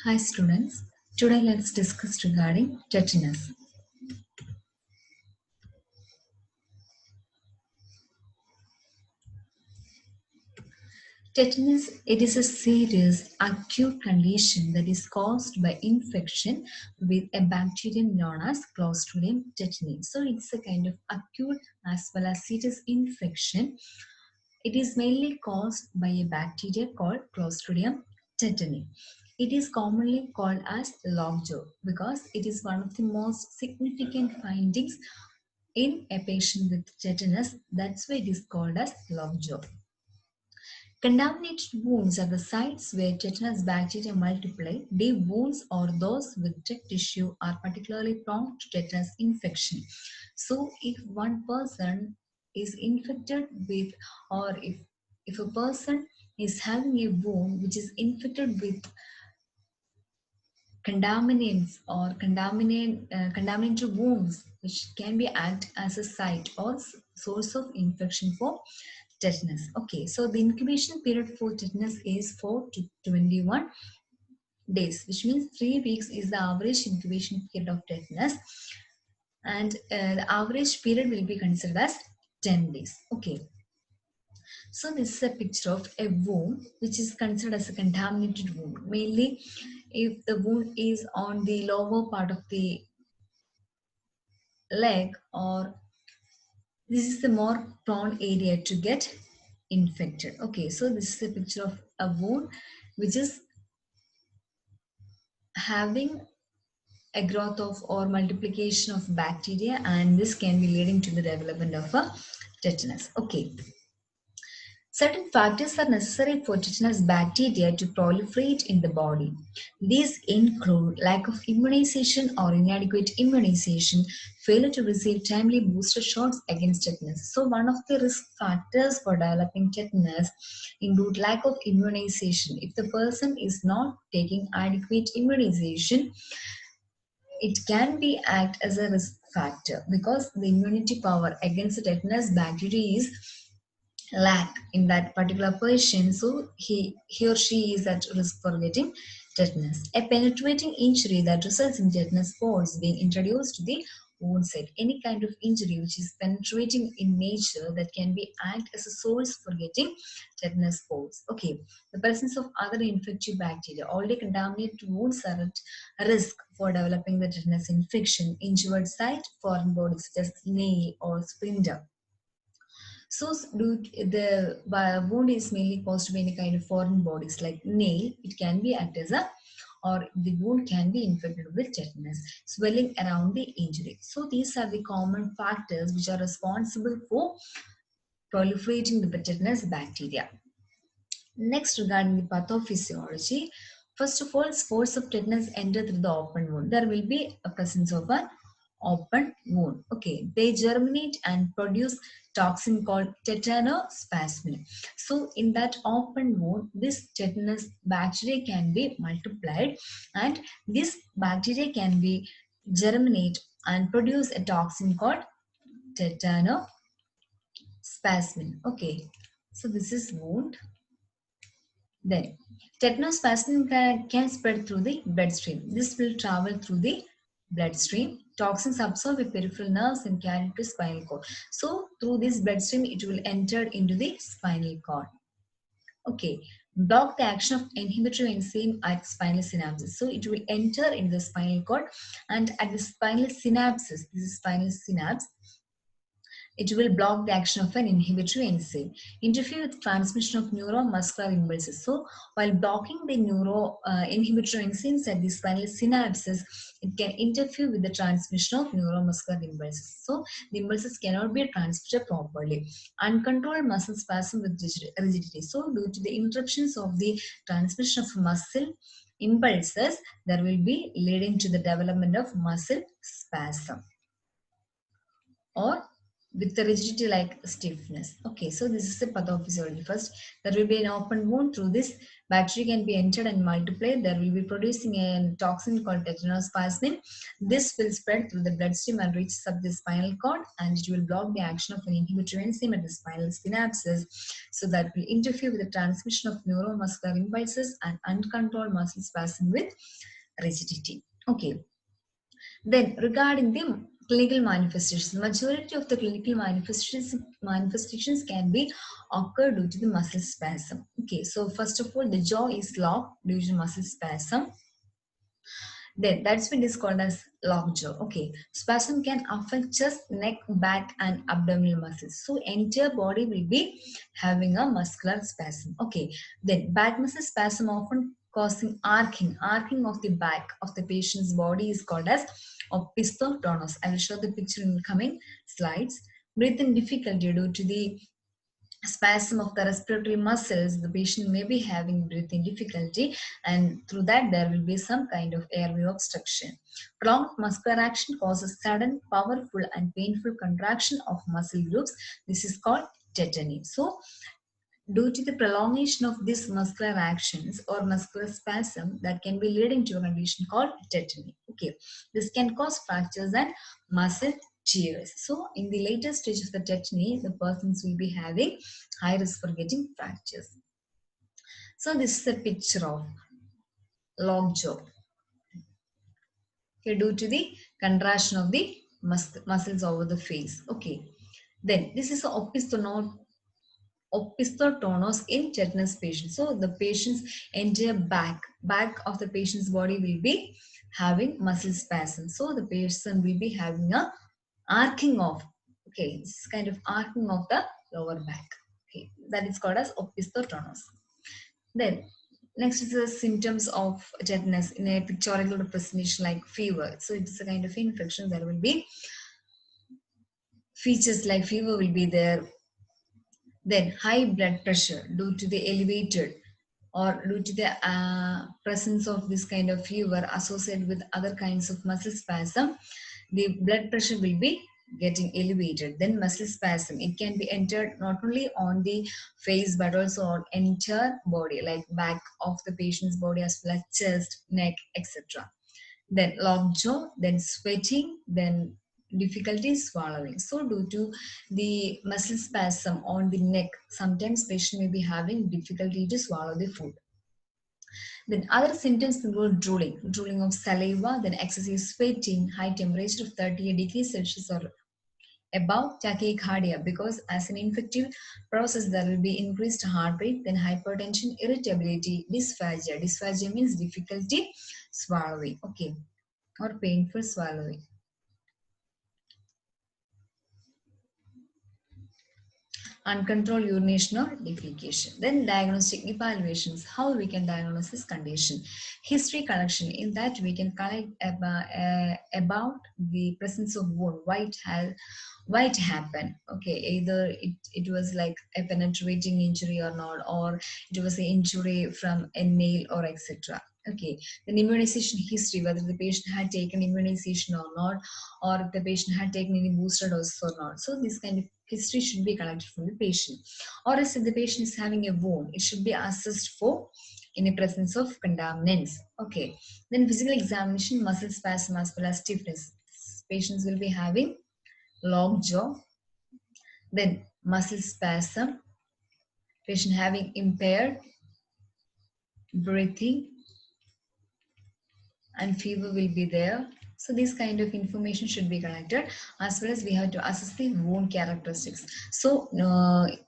Hi students, today let's discuss regarding tetanus. Tetanus, it is a serious acute condition that is caused by infection with a bacterium known as Clostridium tetani. So it's a kind of acute as well as serious infection. It is mainly caused by a bacteria called Clostridium tetani. It is commonly called as lockjaw because it is one of the most significant findings in a patient with tetanus. That's why it is called as lockjaw. Contaminated wounds are the sites where tetanus bacteria multiply. Deep wounds or those with dead tissue are particularly prone to tetanus infection. So if one person is infected with, or if a person is having a wound which is infected with contaminants or contaminated wounds, which can be act as a site or source of infection for tetanus. Okay, so the incubation period for tetanus is 4 to 21 days, which means 3 weeks is the average incubation period of tetanus, and the average period will be considered as 10 days. Okay, so this is a picture of a wound which is considered as a contaminated wound. Mainly, if the wound is on the lower part of the leg, or this is the more prone area to get infected. Okay, so this is a picture of a wound which is having a growth of or multiplication of bacteria, and this can be leading to the development of a tetanus. Okay, certain factors are necessary for tetanus bacteria to proliferate in the body. These include lack of immunization or inadequate immunization, failure to receive timely booster shots against tetanus. So one of the risk factors for developing tetanus include lack of immunization. If the person is not taking adequate immunization, it can be act as a risk factor because the immunity power against the tetanus bacteria is lack in that particular person, so he or she is at risk for getting tetanus. A penetrating injury that results in tetanus spots being introduced to the wound site. Any kind of injury which is penetrating in nature that can be act as a source for getting tetanus spots. Okay, the presence of other infective bacteria. Already contaminated wounds are at risk for developing the tetanus infection. Injured site, foreign bodies such as nail or splinter. So the wound is mainly caused by any kind of foreign bodies like nail. It can be act as a, or the wound can be infected with tetanus, swelling around the injury. So these are the common factors which are responsible for proliferating the tetanus bacteria. Next, regarding the pathophysiology, first of all, spores of tetanus enter through the open wound. There will be a presence of an open wound. Okay, they germinate and produce toxin called tetanospasmin. So in that open wound, this tetanus bacteria can be multiplied, and this bacteria can be germinate and produce a toxin called tetanospasmin. Okay, so this is wound. Then, tetanus can spread through the bloodstream. This will travel through the bloodstream. Toxins absorb with peripheral nerves and carry to spinal cord. So, through this bloodstream, it will enter into the spinal cord. Okay, block the action of inhibitory enzyme at spinal synapses. So, it will enter into the spinal cord, and at the spinal synapses, this is spinal synapse, it will block the action of an inhibitory enzyme, interfere with transmission of neuromuscular impulses. So, while blocking the inhibitory enzymes at the spinal synapses, it can interfere with the transmission of neuromuscular impulses. So, the impulses cannot be transmitted properly. Uncontrolled muscle spasm with rigidity. So, due to the interruptions of the transmission of muscle impulses, there will be leading to the development of muscle spasm or with the rigidity like stiffness. Okay, so this is the pathophysiology. First, there will be an open wound. Through this, bacteria can be entered and multiply. There will be producing a toxin called tetanospasmin. This will spread through the bloodstream and reach up the spinal cord, and it will block the action of an inhibitory enzyme at the spinal synapses. So that will interfere with the transmission of neuromuscular impulses and uncontrolled muscle spasm with rigidity. Okay. Then regarding the clinical manifestations, the majority of the clinical manifestations can be occur due to the muscle spasm. Okay, so first of all, the jaw is locked due to muscle spasm. Then that's what is called as lockjaw. Okay, spasm can affect chest, neck, back, and abdominal muscles. So entire body will be having a muscular spasm. Okay, then back muscle spasm often causing arcing of the back of the patient's body is called as opisthotonus. I will show the picture in the coming slides. Breathing difficulty due to the spasm of the respiratory muscles, the patient may be having breathing difficulty, and through that there will be some kind of airway obstruction. Prolonged muscular action causes sudden, powerful, and painful contraction of muscle groups. This is called tetany. So due to the prolongation of these muscular actions or muscular spasm, that can be leading to a condition called tetany. Okay, this can cause fractures and muscle tears. So in the later stage of the tetany, the persons will be having high risk for getting fractures. So this is a picture of lockjaw. Okay, due to the contraction of the muscles over the face. Okay, then this is opisthotonus in tetanus patients. So the patient's entire back of the patient's body will be having muscle spasm. So the person will be having a arcing of, okay, this is kind of arcing of the lower back. Okay, that is called as opisthotonus. Then next is the symptoms of tetanus in a pictorial representation like fever. So it's a kind of infection. There will be features like fever will be there. Then high blood pressure due to the elevated or due to the presence of this kind of fever associated with other kinds of muscle spasm, the blood pressure will be getting elevated. Then muscle spasm, it can be entered not only on the face but also on entire body, like back of the patient's body as well as chest, neck, etc. Then lockjaw, then sweating, then difficulty swallowing. So due to the muscle spasm on the neck, sometimes patient may be having difficulty to swallow the food. Then other symptoms include drooling of saliva, then excessive sweating, high temperature of 38 degrees Celsius or above, tachycardia, because as an infective process there will be increased heart rate, then hypertension, irritability, dysphagia. Dysphagia means difficulty swallowing, okay, or painful swallowing. Uncontrolled urination or defecation. Then diagnostic evaluations, how we can diagnose this condition. History collection, in that we can collect about the presence of wound, why it happened. Okay, either it was like a penetrating injury or not, or it was an injury from a nail or etc. Okay, then immunization history, whether the patient had taken immunization or not, or if the patient had taken any booster dose or not. So this kind of history should be collected from the patient. Or else if the patient is having a wound, it should be assessed for in the presence of contaminants. Okay, then physical examination, muscle spasm as well as stiffness. Patients will be having lockjaw, then muscle spasm, patient having impaired breathing, and fever will be there. So this kind of information should be collected, as well as we have to assess the wound characteristics. So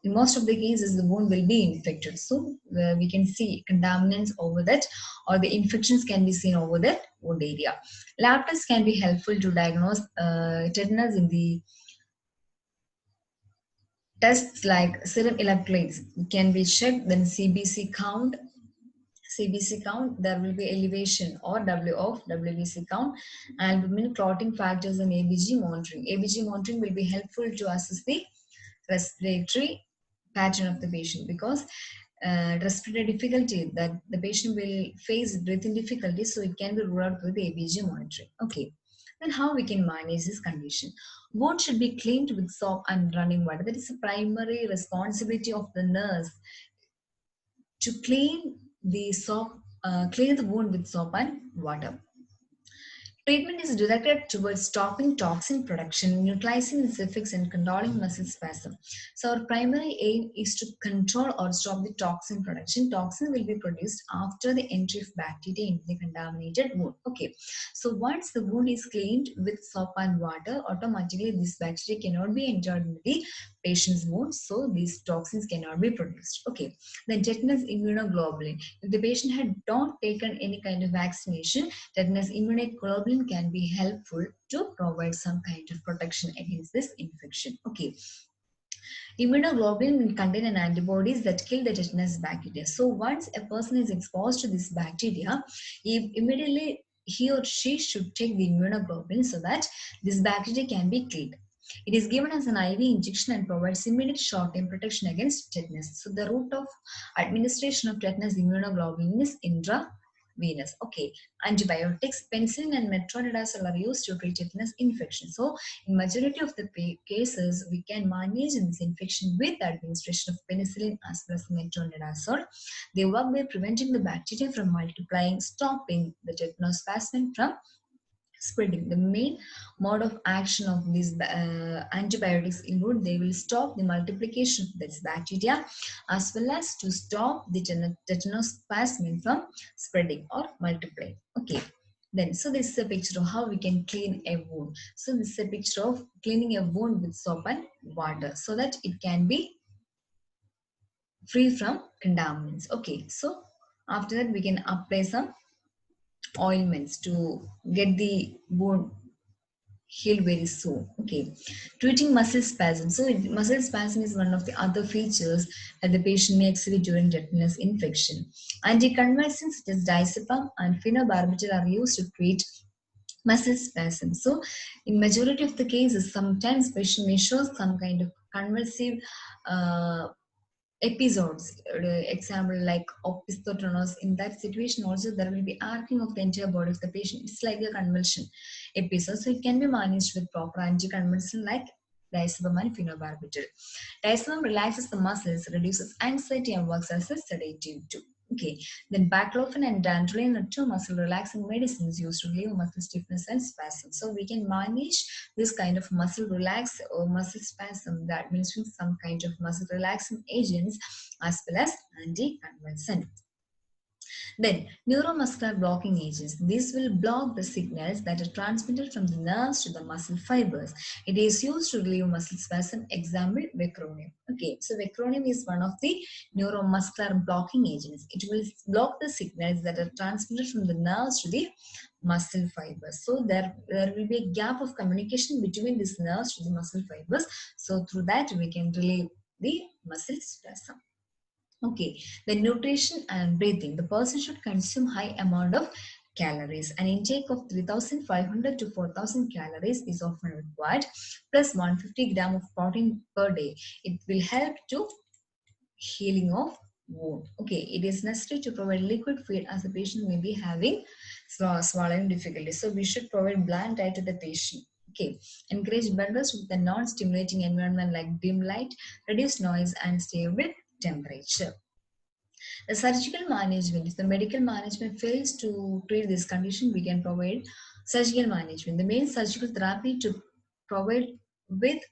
in most of the cases the wound will be infected, so we can see contaminants over that, or the infections can be seen over that wound area. Lab tests can be helpful to diagnose tetanus in the tests like serum electrolytes can be checked, then CBC count, there will be elevation or W of WBC count, albumin, clotting factors, and ABG monitoring. ABG monitoring will be helpful to assess the respiratory pattern of the patient, because respiratory difficulty that the patient will face breathing difficulty, so it can be ruled out with the ABG monitoring. Okay, Then how we can manage this condition? Wound should be cleaned with soap and running water. That is the primary responsibility of the nurse to clean the wound with soap and water. Treatment is directed towards stopping toxin production, neutralizing its effects, and controlling muscle spasm. So, our primary aim is to control or stop the toxin production. Toxin will be produced after the entry of bacteria into the contaminated wound. Okay, so once the wound is cleaned with soap and water, automatically this bacteria cannot be entered into the patient's wound, so these toxins cannot be produced. Okay, then tetanus immunoglobulin. If the patient had not taken any kind of vaccination, tetanus immunoglobulin can be helpful to provide some kind of protection against this infection. Okay. Immunoglobulin will contain an antibodies that kill the tetanus bacteria. So once a person is exposed to this bacteria, immediately he or she should take the immunoglobulin so that this bacteria can be killed. It is given as an IV injection and provides immediate short-term protection against tetanus. So the route of administration of tetanus immunoglobulin is intravenous. Okay, antibiotics, penicillin and metronidazole are used to treat tetanus infection. So in majority of the cases, we can manage this infection with the administration of penicillin as well as metronidazole. They work by preventing the bacteria from multiplying, stopping the tetanospasmin from spreading. The main mode of action of these antibiotics include they will stop the multiplication of this bacteria as well as to stop the tetanospasmin from spreading or multiplying. Okay. Then, so this is a picture of how we can clean a wound. So this is a picture of cleaning a wound with soap and water so that it can be free from contaminants. Okay, so after that we can apply some ointments to get the wound healed very soon. Okay, treating muscle spasm. So muscle spasm is one of the other features that the patient may exhibit during tetanus infection. Anticonvulsants such as diazepam and phenobarbital are used to treat muscle spasm. So in majority of the cases, sometimes patient may show some kind of convulsive uh, episodes, example like opisthotonus. In that situation also there will be arcing of the entire body of the patient. It's like a convulsion episode, so it can be managed with proper anticonvulsant like diazepam and phenobarbital. Diazepam relaxes the muscles, reduces anxiety, and works as a sedative too. Okay, then baclofen and dantrolene are two muscle relaxing medicines used to relieve muscle stiffness and spasm. So we can manage this kind of muscle relax or muscle spasm that administering some kind of muscle relaxing agents as well as anticonvulsant. Then, neuromuscular blocking agents. These will block the signals that are transmitted from the nerves to the muscle fibers. It is used to relieve muscle spasm. Example, vecronium. Okay, so vecronium is one of the neuromuscular blocking agents. It will block the signals that are transmitted from the nerves to the muscle fibers. So there will be a gap of communication between these nerves to the muscle fibers. So through that we can relieve the muscle spasm. Okay, then nutrition and breathing. The person should consume high amount of calories. An intake of 3,500 to 4,000 calories is often required, plus 150 gram of protein per day. It will help to healing of wound. Okay, it is necessary to provide liquid feed as the patient may be having swallowing difficulty. So we should provide bland diet to the patient. Okay, encourage bed rest with a non-stimulating environment like dim light, reduce noise, and stable temperature. The surgical management, if the medical management fails to treat this condition, we can provide surgical management. The main surgical therapy to provide with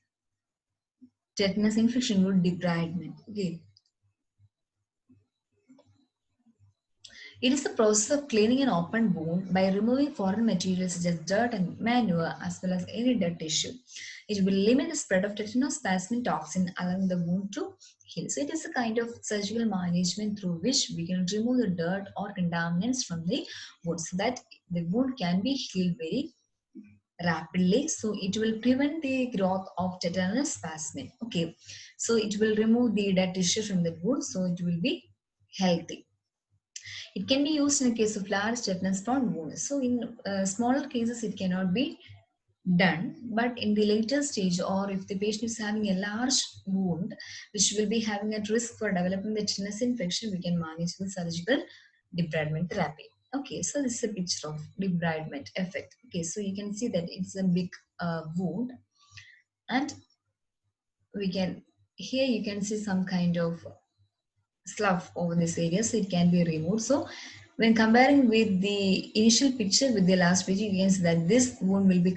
tetanus infection would debridement. Okay. It is the process of cleaning an open wound by removing foreign materials such as dirt and manure as well as any dead tissue. It will limit the spread of tetanospasmin toxin, allowing the wound to heal. So it is a kind of surgical management through which we can remove the dirt or contaminants from the wound so that the wound can be healed very rapidly. So it will prevent the growth of tetanospasmin. Okay, so it will remove the dead tissue from the wound, so it will be healthy. It can be used in the case of large tetanus-prone wounds. So in smaller cases, it cannot be done. But in the later stage, or if the patient is having a large wound, which will be having at risk for developing the tetanus infection, we can manage with surgical debridement therapy. Okay, so this is a picture of debridement effect. Okay, so you can see that it's a big wound, and we can here you can see some kind of slough over this area, so it can be removed. So when comparing with the initial picture with the last picture, you can see that this wound will be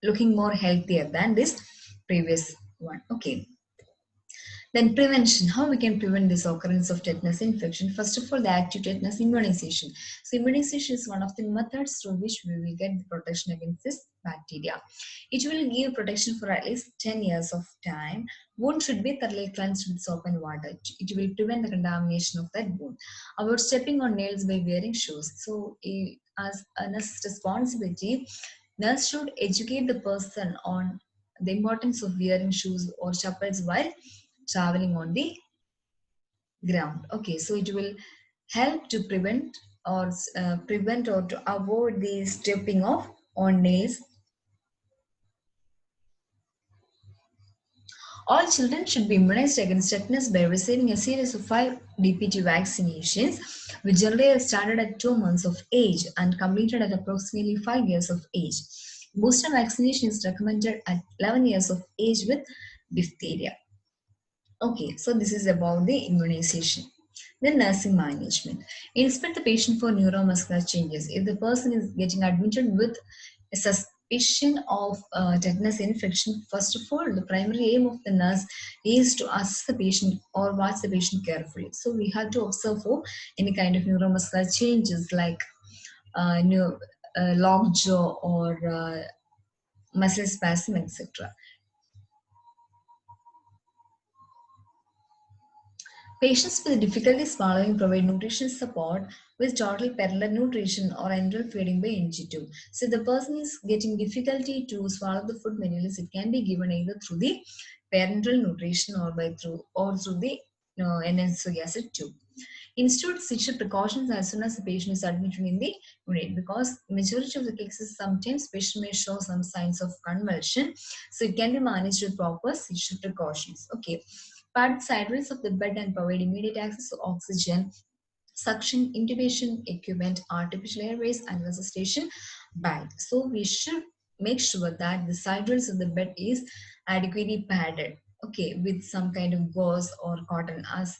looking more healthier than this previous one. Okay. Then prevention, how we can prevent this occurrence of tetanus infection? First of all, the active tetanus immunization. So immunization is one of the methods through which we will get the protection against this bacteria. It will give protection for at least 10 years of time. Wound should be thoroughly cleansed with soap and water. It will prevent the contamination of that wound. About stepping on nails by wearing shoes. So as a nurse's responsibility, nurse should educate the person on the importance of wearing shoes or chappals while traveling on the ground. Okay, so it will help to prevent or to avoid the stepping of on nails. All children should be immunized against tetanus by receiving a series of 5 DPT vaccinations, which generally are started at 2 months of age and completed at approximately 5 years of age. Booster vaccination is recommended at 11 years of age with diphtheria. Okay, so this is about the immunization. Then nursing management. Inspect the patient for neuromuscular changes. If the person is getting admitted with a suspicion of tetanus infection, first of all, the primary aim of the nurse is to assess the patient or watch the patient carefully. So we have to observe for any kind of neuromuscular changes like new lockjaw or muscle spasm, etc. Patients with difficulty swallowing provide nutrition support with total parenteral nutrition or enteral feeding by NG2. So if the person is getting difficulty to swallow the food manually, it can be given either through the parenteral nutrition or through the N-acid acid tube. Institute seizure precautions as soon as the patient is admitted in the unit, because majority of the cases sometimes patient may show some signs of convulsion, so it can be managed with proper seizure precautions. Okay, pad the sideways of the bed and provide immediate access to oxygen, suction, intubation equipment, artificial airways, and resuscitation bag. So we should make sure that the sideways of the bed is adequately padded, okay, with some kind of gauze or cotton, as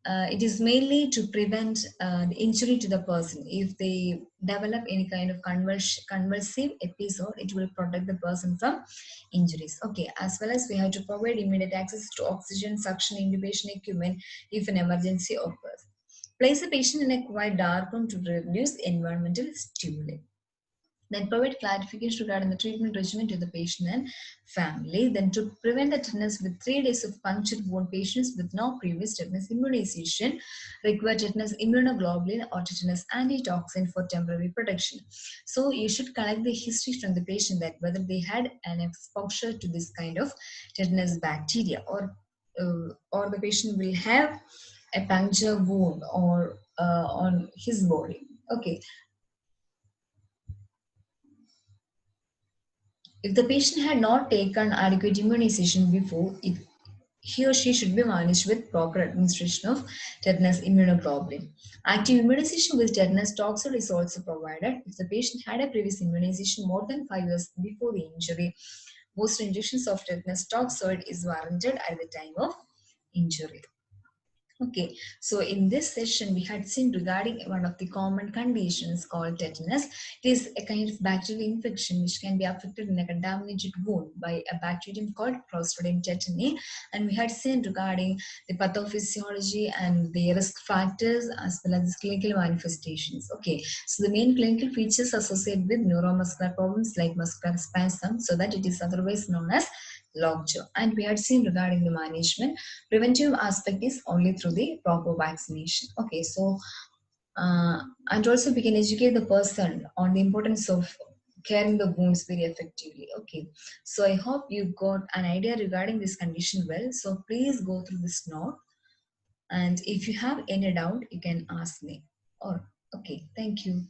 it is mainly to prevent the injury to the person. If they develop any kind of convulsive episode, it will protect the person from injuries. Okay, as well as we have to provide immediate access to oxygen, suction, intubation equipment if an emergency occurs. Place the patient in a quiet dark room to reduce environmental stimuli. Then provide clarification regarding the treatment regimen to the patient and family. Then to prevent the tetanus with 3 days of punctured wound, patients with no previous tetanus immunization require tetanus immunoglobulin or tetanus antitoxin for temporary protection. So you should collect the history from the patient, that whether they had an exposure to this kind of tetanus bacteria, or the patient will have a puncture wound or on his body. Okay, if the patient had not taken adequate immunization before, he or she should be managed with proper administration of tetanus immunoglobulin. Active immunization with tetanus toxoid is also provided if the patient had a previous immunization more than 5 years before the injury. Booster injections of tetanus toxoid is warranted at the time of injury. Okay, so in this session, we had seen regarding one of the common conditions called tetanus. It is a kind of bacterial infection which can be affected in a contaminated wound by a bacterium called Clostridium tetani. And we had seen regarding the pathophysiology and the risk factors as well as clinical manifestations. Okay, so the main clinical features associated with neuromuscular problems like muscular spasm, so that it is otherwise known as lockjaw. And we had seen regarding the management, preventive aspect is only through the proper vaccination. Okay, so and also we can educate the person on the importance of caring the wounds very effectively. Okay, so I hope you got an idea regarding this condition well. So please go through this note, and if you have any doubt, you can ask me. Or okay, thank you.